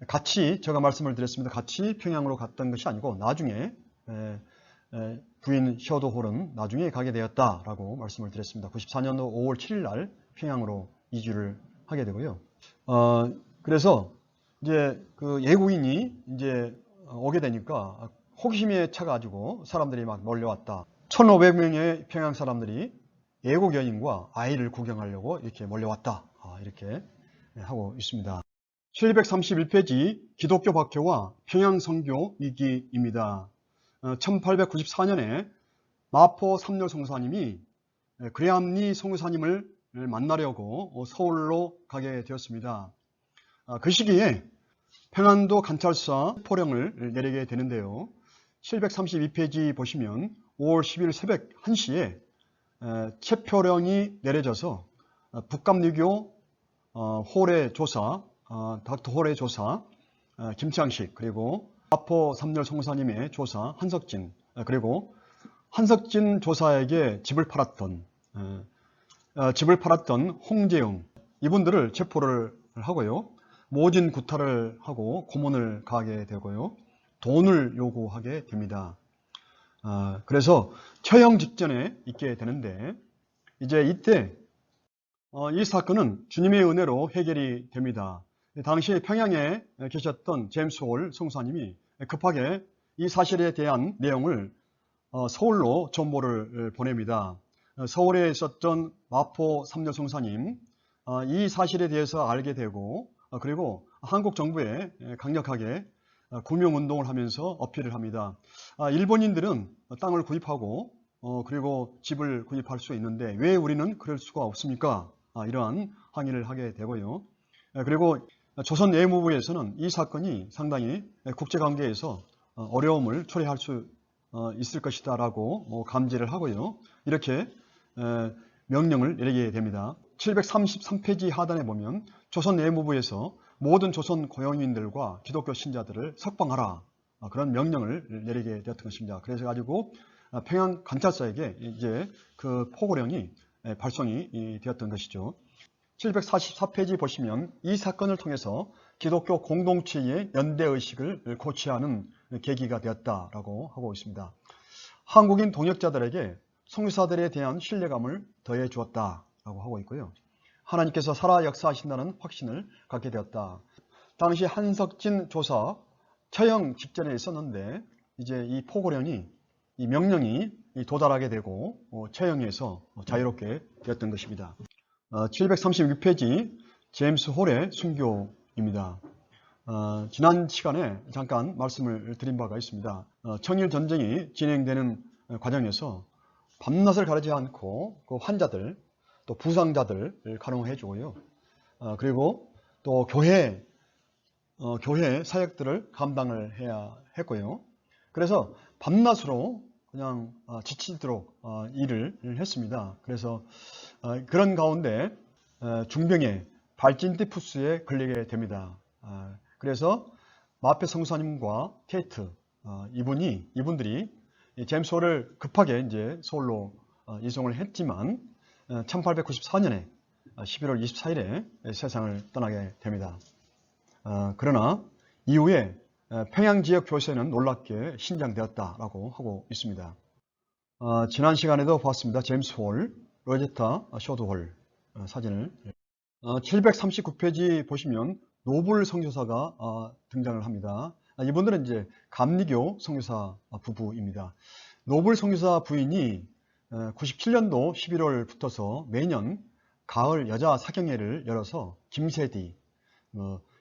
같이 제가 말씀을 드렸습니다. 같이 평양으로 갔던 것이 아니고 나중에 부인 쇼드홀은 나중에 가게 되었다라고 말씀을 드렸습니다. 94년도 5월 7일 날 평양으로 이주를 하게 되고요. 그래서 이제 그 예고인이 이제 오게 되니까 호기심에 차가지고 사람들이 막 몰려왔다. 1,500명의 평양 사람들이 예고 여인과 아이를 구경하려고 이렇게 몰려왔다. 이렇게 하고 있습니다. 731페이지 기독교 박해와 평양 선교 위기입니다. 1894년에 마포 삼열 송사님이 그레암리 송사님을 만나려고 서울로 가게 되었습니다. 그 시기에 평안도 관찰사 포령을 내리게 되는데요. 732페이지 보시면 5월 10일 새벽 1시에 체포령이 내려져서 북감리교 홀의 조사, 닥터 홀의 조사, 김창식, 그리고 마포 삼열 송사님의 조사, 한석진, 그리고 한석진 조사에게 집을 팔았던 홍재영, 이분들을 체포를 하고요. 모진 구타를 하고 고문을 가하게 되고요. 돈을 요구하게 됩니다. 그래서 처형 직전에 있게 되는데, 이제 이때 이 사건은 주님의 은혜로 해결이 됩니다. 당시 평양에 계셨던 제임스 홀 송사님이 급하게 이 사실에 대한 내용을 서울로 전보를 보냅니다. 서울에 있었던 마포 삼열 송사님, 이 사실에 대해서 알게 되고, 그리고 한국 정부에 강력하게 구명운동을 하면서 어필을 합니다. 일본인들은 땅을 구입하고 그리고 집을 구입할 수 있는데 왜 우리는 그럴 수가 없습니까? 이러한 항의를 하게 되고요. 그리고 조선 내무부에서는 이 사건이 상당히 국제관계에서 어려움을 초래할 수 있을 것이다 라고 감지를 하고요. 이렇게 명령을 내리게 됩니다. 733페이지 하단에 보면 조선 내무부에서 모든 조선 고용인들과 기독교 신자들을 석방하라, 그런 명령을 내리게 되었던 것입니다. 그래서 가지고 평양 관찰사에게 이제 그 포고령이 발송이 되었던 것이죠. 744페이지 보시면 이 사건을 통해서 기독교 공동체의 연대의식을 고취하는 계기가 되었다라고 하고 있습니다. 한국인 동역자들에게 선교사들에 대한 신뢰감을 더해 주었다라고 하고 있고요. 하나님께서 살아 역사하신다는 확신을 갖게 되었다. 당시 한석진 조사 처형 직전에 있었는데 이제 이 포고령이, 이 명령이 도달하게 되고 처형에서 자유롭게 되었던 것입니다. 736페이지 제임스 홀의 순교입니다. 지난 시간에 잠깐 말씀을 드린 바가 있습니다. 청일 전쟁이 진행되는 과정에서 밤낮을 가리지 않고 그 환자들, 또 부상자들을 간호해 주고요. 그리고 또 교회 사역들을 감당을 해야 했고요. 그래서 밤낮으로 그냥 지치도록 일을 했습니다. 그래서 그런 가운데 중병의 발진티푸스에 걸리게 됩니다. 그래서 마페 성사님과 케이트 이분들이 제임스 홀을 급하게 이제 서울로 이송을 했지만 1894년에 11월 24일에 세상을 떠나게 됩니다. 그러나 이후에 평양 지역 교회는 놀랍게 신장되었다라고 하고 있습니다. 지난 시간에도 봤습니다. 제임스 홀, 로제타 쇼드 홀 사진을. 739페이지 보시면 노블 선교사가 등장을 합니다. 이분들은 이제 감리교 선교사 부부입니다. 노블 선교사 부인이 97년도 11월부터서 매년 가을 여자 사경회를 열어서 김세디,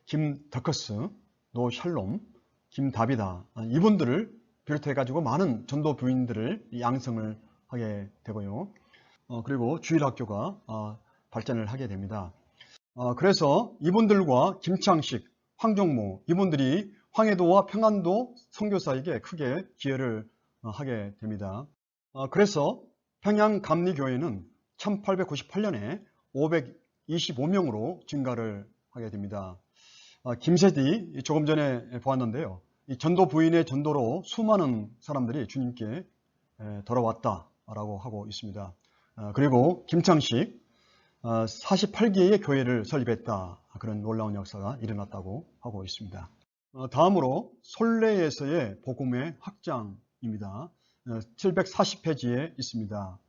김더커스, 노샬롬, 김다비다 이분들을 비롯해 가지고 많은 전도 부인들을 양성을 하게 되고요. 그리고 주일학교가 발전을 하게 됩니다. 그래서 이분들과 김창식, 황종모 이분들이 황해도와 평안도 선교사에게 크게 기여를 하게 됩니다. 그래서 평양 감리교회는 1898년에 525명으로 증가를 하게 됩니다. 김세디 조금 전에 보았는데요. 이 전도 부인의 전도로 수많은 사람들이 주님께 돌아왔다라고 하고 있습니다. 그리고 김창식 48개의 교회를 설립했다. 그런 놀라운 역사가 일어났다고 하고 있습니다. 다음으로 솔레에서의 복음의 확장입니다. 740페이지에 있습니다.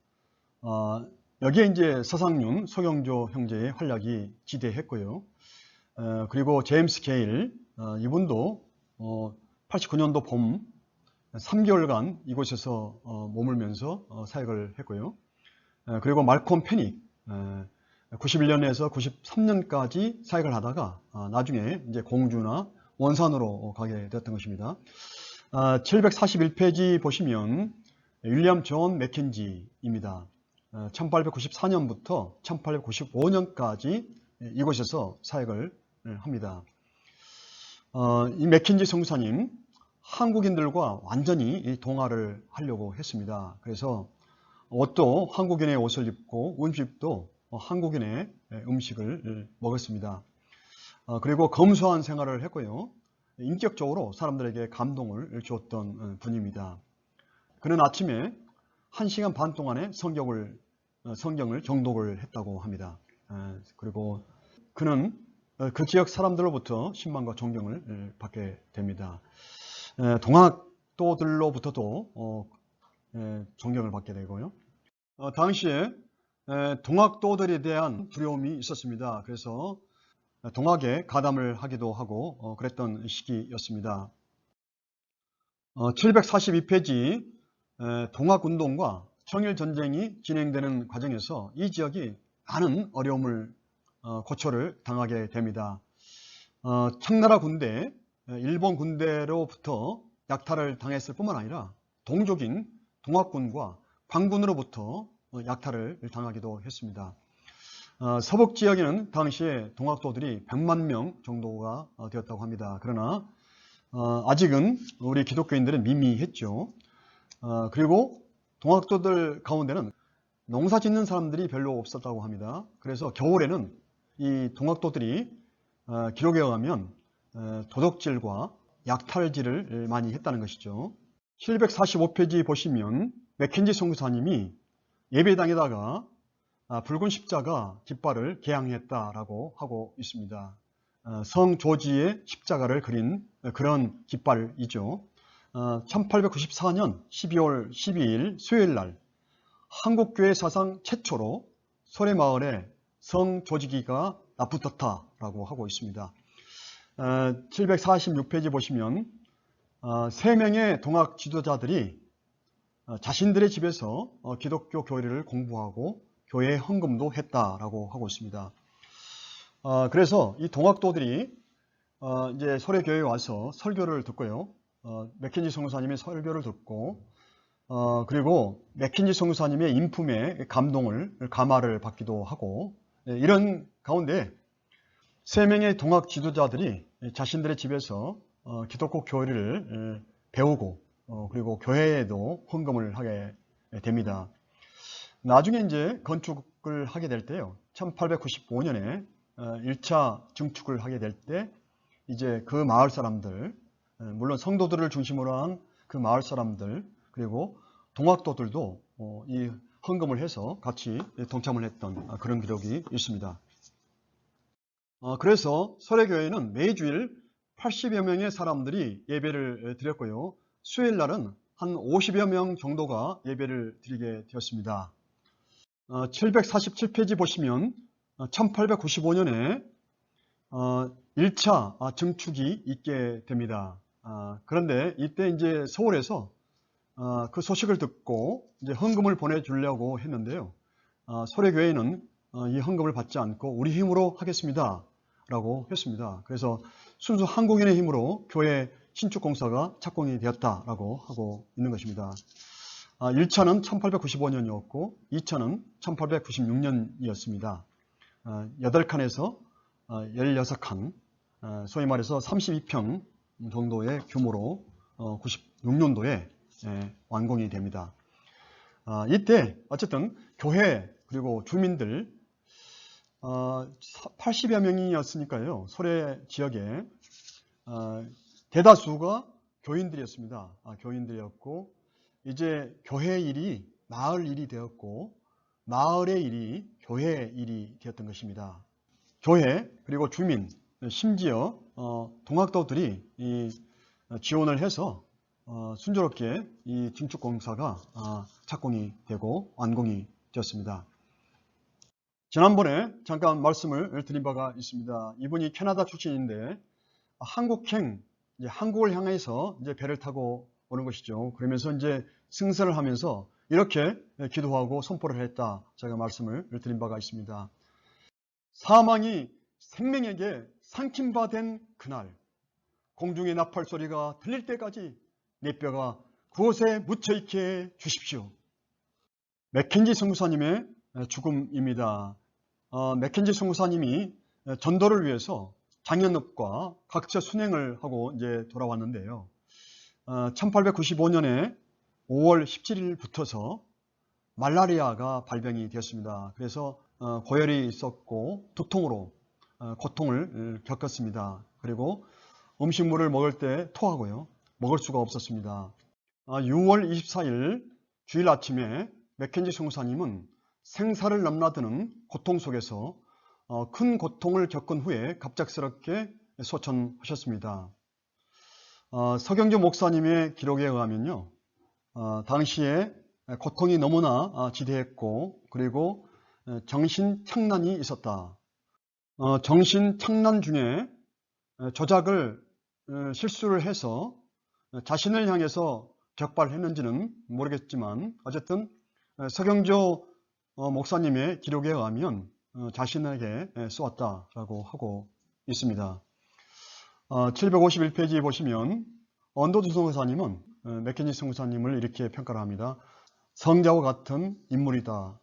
여기에 이제 서상윤, 소경조 형제의 활약이 지대했고요. 그리고 제임스 게일, 이분도 89년도 봄 3개월간 이곳에서 머물면서 사역을 했고요. 그리고 말콤 페닉, 91년에서 93년까지 사역을 하다가 나중에 이제 공주나 원산으로 가게 되었던 것입니다. 741페이지 보시면 윌리엄 존 맥켄지입니다. 1894년부터 1895년까지 이곳에서 사역을 합니다. 이 맥켄지 선교사님, 한국인들과 완전히 동화를 하려고 했습니다. 그래서 옷도 한국인의 옷을 입고 음식도 한국인의 음식을 먹었습니다. 그리고 검소한 생활을 했고요. 인격적으로 사람들에게 감동을 주었던 분입니다. 그는 아침에 1시간 반 동안에 성경을 정독을 했다고 합니다. 그리고 그는 그 지역 사람들로부터 신망과 존경을 받게 됩니다. 동학도들로부터도 존경을 받게 되고요. 당시에 동학도들에 대한 두려움이 있었습니다. 그래서 동학에 가담을 하기도 하고 그랬던 시기였습니다. 742페이지 동학운동과 청일전쟁이 진행되는 과정에서 이 지역이 많은 어려움을 고초를 당하게 됩니다. 청나라 군대, 일본 군대로부터 약탈을 당했을 뿐만 아니라 동족인 동학군과 광군으로부터 약탈을 당하기도 했습니다. 서북 지역에는 당시에 동학도들이 100만 명 정도가 되었다고 합니다. 그러나 아직은 우리 기독교인들은 미미했죠. 그리고 동학도들 가운데는 농사 짓는 사람들이 별로 없었다고 합니다. 그래서 겨울에는 이 동학도들이 기록에 의하면 도둑질과 약탈질을 많이 했다는 것이죠. 745페이지 보시면 맥켄지 선교사님이 예배당에다가 붉은 십자가 깃발을 개양했다라고 하고 있습니다. 성 조지의 십자가를 그린 그런 깃발이죠. 1894년 12월 12일 수요일 날 한국교회 사상 최초로 소래마을에 성 조지기가 붙었다라고 하고 있습니다. 746페이지 보시면 3명의 동학 지도자들이 자신들의 집에서 기독교 교리를 공부하고 교회 헌금도 했다라고 하고 있습니다. 그래서 이 동학도들이 이제 소래교회에 와서 설교를 듣고요. 맥켄지 선교사님의 설교를 듣고 그리고 맥켄지 선교사님의 인품에 감화를 받기도 하고 이런 가운데 3명의 동학 지도자들이 자신들의 집에서 기독교 교리를 배우고 그리고 교회에도 헌금을 하게 됩니다. 나중에 이제 건축을 하게 될 때요. 1895년에 1차 증축을 하게 될 때 이제 그 마을 사람들, 물론 성도들을 중심으로 한 그 마을 사람들 그리고 동학도들도 이 헌금을 해서 같이 동참을 했던 그런 기록이 있습니다. 그래서 소래교회는 매주일 80여 명의 사람들이 예배를 드렸고요. 수요일 날은 한 50여 명 정도가 예배를 드리게 되었습니다. 747페이지 보시면 1895년에 1차 증축이 있게 됩니다. 그런데 이때 이제 서울에서 그 소식을 듣고 이제 헌금을 보내주려고 했는데요. 소래교회는 이 헌금을 받지 않고 우리 힘으로 하겠습니다 라고 했습니다. 그래서 순수 한국인의 힘으로 교회 신축공사가 착공이 되었다라고 하고 있는 것입니다. 1차는 1895년이었고 2차는 1896년이었습니다. 8칸에서 16칸, 소위 말해서 32평 정도의 규모로 96년도에 완공이 됩니다. 이때 어쨌든 교회 그리고 주민들 80여 명이었으니까요. 소래 지역에 대다수가 교인들이었습니다. 교인들이었고 이제 교회 일이 마을 일이 되었고 마을의 일이 교회 일이 되었던 것입니다. 교회 그리고 주민 심지어 동학도들이 지원을 해서 순조롭게 이 증축공사가 착공이 되고 완공이 되었습니다. 지난번에 잠깐 말씀을 드린 바가 있습니다. 이분이 캐나다 출신인데 한국을 향해서 이제 배를 타고 오는 것이죠. 그러면서 이제 승선을 하면서 이렇게 기도하고 선포를 했다. 제가 말씀을 드린 바가 있습니다. 사망이 생명에게 상침바 된 그날 공중의 나팔 소리가 들릴 때까지 내 뼈가 그곳에 묻혀 있게 주십시오. 맥켄지 선교사님의 죽음입니다. 맥켄지 선교사님이 전도를 위해서 장현읍과 각처 순행을 하고 이제 돌아왔는데요. 1895년에 5월 17일부터서 말라리아가 발병이 되었습니다. 그래서 고열이 있었고 두통으로 고통을 겪었습니다. 그리고 음식물을 먹을 때 토하고요. 먹을 수가 없었습니다. 6월 24일 주일 아침에 맥켄지 선교사님은 생사를 넘나드는 고통 속에서 큰 고통을 겪은 후에 갑작스럽게 소천하셨습니다. 서경조 목사님의 기록에 의하면요. 당시에 고통이 너무나 지대했고 그리고 정신착란이 있었다. 정신착란 중에 조작을 실수를 해서 자신을 향해서 적발했는지는 모르겠지만 어쨌든 서경조 목사님의 기록에 의하면 자신에게 쏘았다라고 하고 있습니다. 751페이지에 보시면 언더드 선교사님은 맥켄지 선교사님을 이렇게 평가를 합니다. 성자와 같은 인물이다.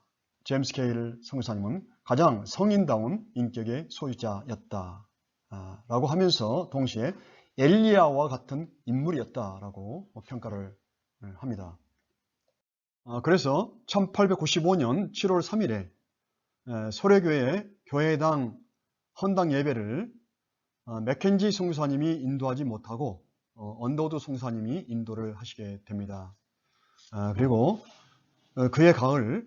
제임스 케일 선교사님은 가장 성인다운 인격의 소유자였다. 라고 하면서 동시에 엘리야와 같은 인물이었다라고 평가를 합니다. 그래서 1895년 7월 3일에 소래교회 교회당 헌당 예배를 맥켄지 선교사님이 인도하지 못하고 언더우드 선교사님이 인도를 하시게 됩니다. 그리고 그해 가을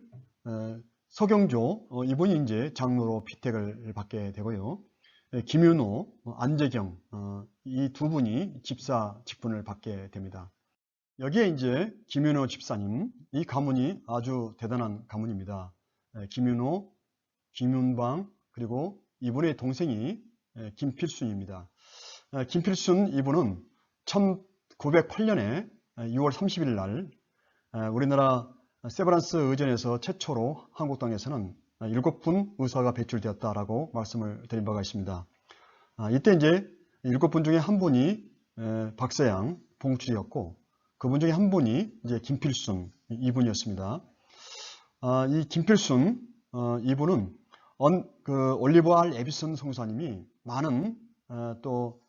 서경조 이분이 이제 장로로 피택을 받게 되고요. 김윤호, 안재경 이 두 분이 집사 직분을 받게 됩니다. 여기에 이제 김윤호 집사님, 이 가문이 아주 대단한 가문입니다. 김윤호, 김윤방, 그리고 이분의 동생이 김필순입니다. 김필순 이분은 1908년에 6월 30일 날 우리나라 세브란스 의전에서 최초로 한국 땅에서는 7분 의사가 배출되었다라고 말씀을 드린 바가 있습니다. 이때 이제 7분 중에 한 분이 박서양 봉출이었고 그분 중에 한 분이 이제 김필순 이분이었습니다. 이 김필순 이분은 올리버 R 에비슨 선교사님이 많은 또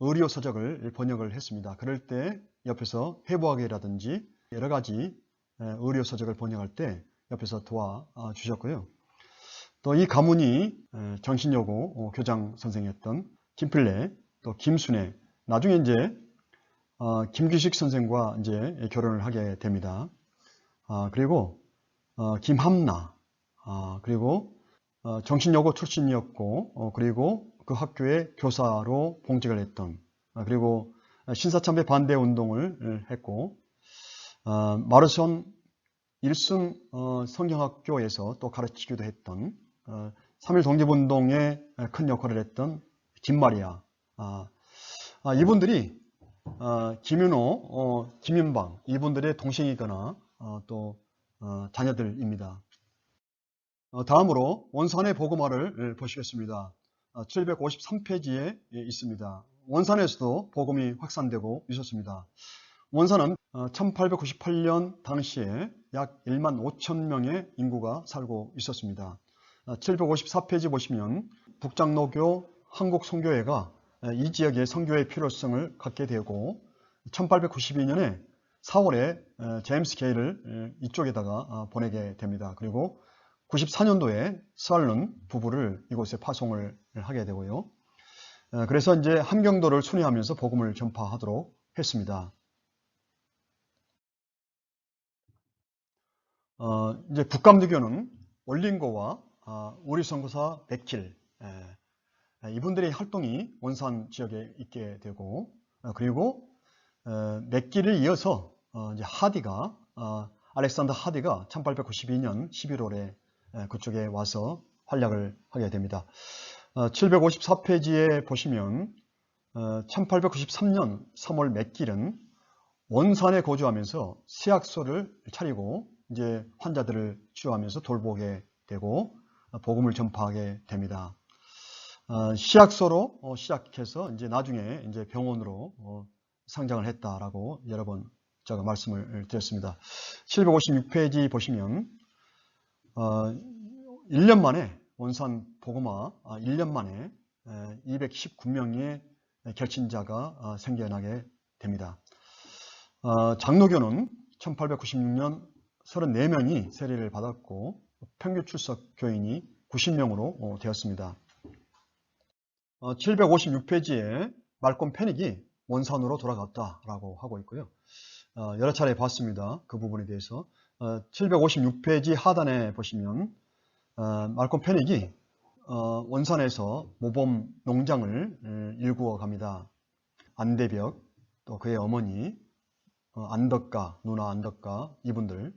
의료 서적을 번역을 했습니다. 그럴 때 옆에서 회복학이라든지 여러 가지 의료 서적을 번역할 때 옆에서 도와주셨고요. 또 이 가문이 정신여고 교장 선생이었던 김필래, 또 김순애, 나중에 이제 김규식 선생과 이제 결혼을 하게 됩니다. 그리고 김함나, 그리고 정신여고 출신이었고 그리고 그 학교의 교사로 봉직을 했던 그리고 신사참배 반대 운동을 했고 마르손 일순 성경학교에서 또 가르치기도 했던 3.1 독립운동에 큰 역할을 했던 김마리아 이분들이 김윤호, 김윤방 이분들의 동생이거나 또 자녀들입니다. 다음으로 원산의 복음화를 보시겠습니다. 753페이지에 있습니다. 원산에서도 복음이 확산되고 있었습니다. 원산은 1898년 당시에 약 1만 5천 명의 인구가 살고 있었습니다. 754페이지 보시면 북장로교 한국선교회가 이 지역의 선교의 필요성을 갖게 되고 1892년에 4월에 제임스 케이를 이쪽에다가 보내게 됩니다. 그리고 94년도에 스왈런 부부를 이곳에 파송을 하게 되고요. 그래서 이제 함경도를 순회하면서 복음을 전파하도록 했습니다. 이제 북감리교는 올링고와 우리 선교사 백길 이분들의 활동이 원산 지역에 있게 되고 그리고 맥길을 이어서 이제 하디가 알렉산더 하디가 1892년 11월에 그쪽에 와서 활약을 하게 됩니다. 754페이지에 보시면 1893년 3월 맥길은 원산에 거주하면서 세약소를 차리고 이제 환자들을 치료하면서 돌보게 되고 복음을 전파하게 됩니다. 시약소로 시작해서 이제 나중에 이제 병원으로 성장을 했다라고 여러 번 제가 말씀을 드렸습니다. 756페이지 보시면 1년 만에 원산 복음화 1년 만에 219명의 결신자가 생겨나게 됩니다. 장로교는 1896년 34명이 세례를 받았고 평균 출석 교인이 90명으로 되었습니다. 756페이지에 말콤 패닉이 원산으로 돌아갔다라고 하고 있고요. 여러 차례 봤습니다. 그 부분에 대해서. 756페이지 하단에 보시면 말콤 패닉이 원산에서 모범 농장을 일구어 갑니다. 안대벽, 또 그의 어머니, 안덕가, 누나 안덕가 이분들,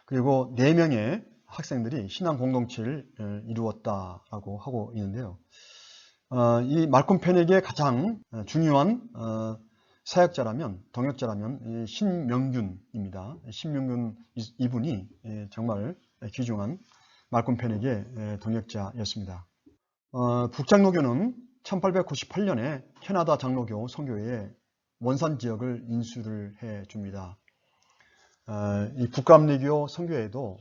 그리고 4명의 학생들이 신앙 공동체를 이루었다라고 하고 있는데요. 이 말콤 패닉의 가장 중요한 사역자라면, 동역자라면 신명균입니다. 신명균 이분이 정말 귀중한 말콤 패닉의 동역자였습니다. 북장로교는 1898년에 캐나다 장로교 선교회에 원산 지역을 인수를 해 줍니다. 이 북감리교 선교회도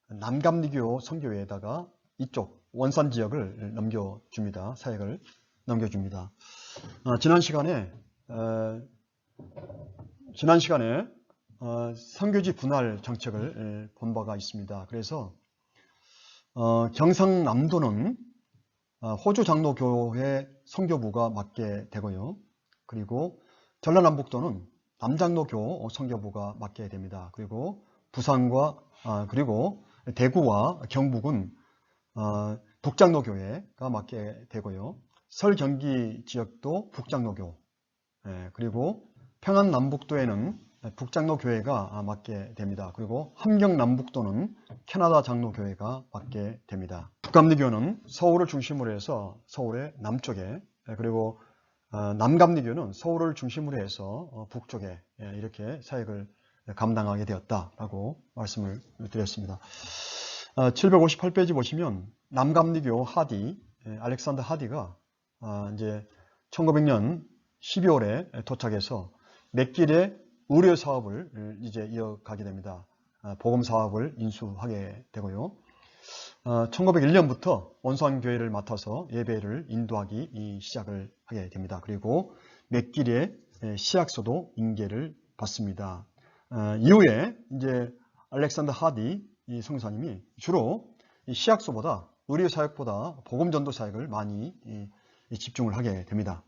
남감리교 선교회에다가 이쪽 원산 지역을 넘겨줍니다. 사역을 넘겨줍니다. 지난 시간에 선교지 분할 정책을 본 바가 있습니다. 그래서 경상남도는 호주 장로교회 선교부가 맡게 되고요. 그리고 전라남북도는 남장로교 선교부가 맡게 됩니다. 그리고 부산과 그리고 대구와 경북은 북장로교회가 맡게 되고요. 설 경기 지역도 북장로교, 그리고 평안남북도에는 북장로교회가 맡게 됩니다. 그리고 함경남북도는 캐나다 장로교회가 맡게 됩니다. 북감리교는 서울을 중심으로 해서 서울의 남쪽에, 그리고 남감리교는 서울을 중심으로 해서 북쪽에 이렇게 사역을 감당하게 되었다라고 말씀을 드렸습니다. 758페이지 보시면 남감리교 하디, 알렉산더 하디가 이제 1900년 12월에 도착해서 맥길의 의료 사업을 이제 이어가게 됩니다. 복음 사업을 인수하게 되고요. 1901년부터 원산교회를 맡아서 예배를 인도하기 시작을 하게 됩니다. 그리고 맥길의 시약소도 인계를 받습니다. 이후에 이제 알렉산더 하디 이 성사님이 주로 시약소보다 의료 사역보다 복음 전도 사역을 많이 집중을 하게 됩니다.